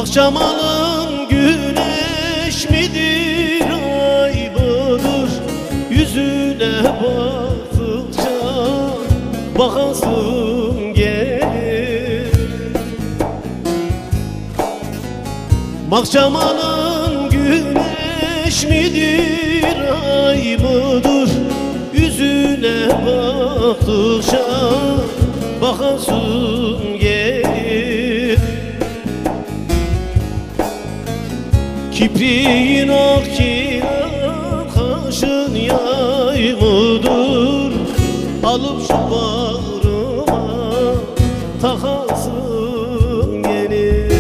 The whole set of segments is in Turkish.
Akşamanın güneş midir, ay mıdır? Yüzüne baktıkça bakasım gelir. Akşamanın güneş midir, ay mıdır? Yüzüne baktıkça bakasım gelir. Kipriğin ak ki kaşın yay mıdır? Alıp şu bağrıma takasım gelir.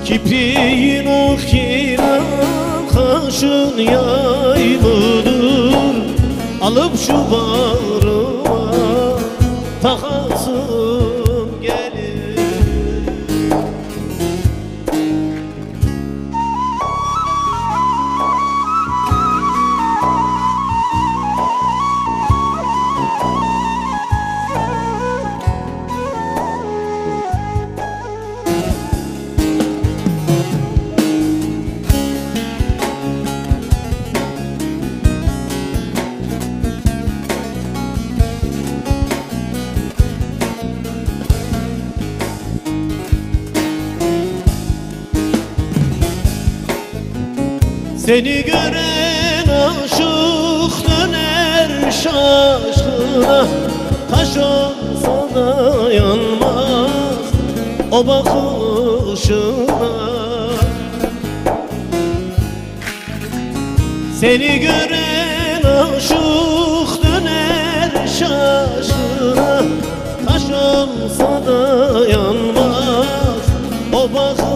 Kipriğin ak ki kaşın yay mıdır? Alıp şu bağrıma takasım gelir. Seni gören aşık döner şaşkına, taş olsa da yanmaz o bakışına. Seni gören aşık döner şaşkına, taş olsa da yanmaz o bakışına.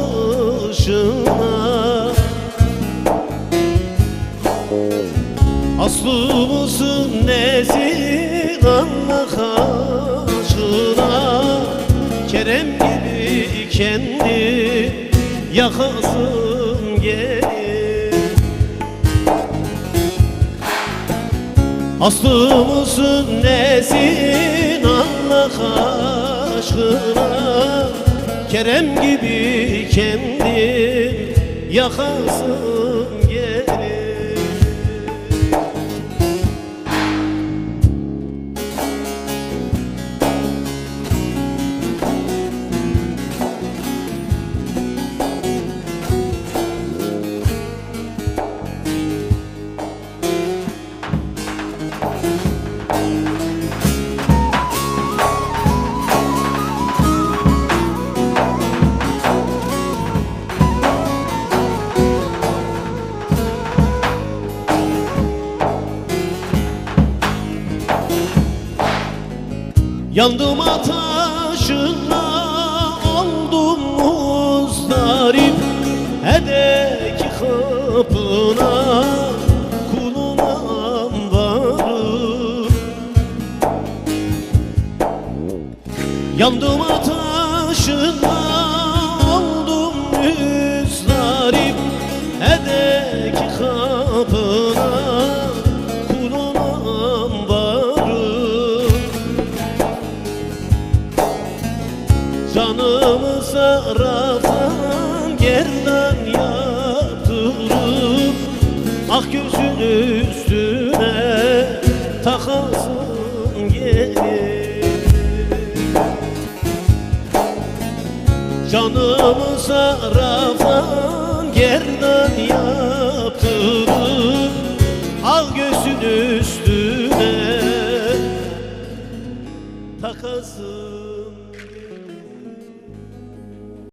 Aslı mısın nesin anla kaşına, Kerem gibi kendi yakasın gelir. Aslı mısın nesin anla kaşına, Kerem gibi kendi yakasın gelir. Yandım ateşinle oldum muzdarip, hedeki kapına kulunam varım. Yandım ateşinle oldum muzdarip, hedeki kapına kulunam varım. Canımı sarraftan gerdan yaptırıp ak gözün üstüne takasın gelir. Canımı sarraftan gerdan yaptırıp ak gözün üstüne takasın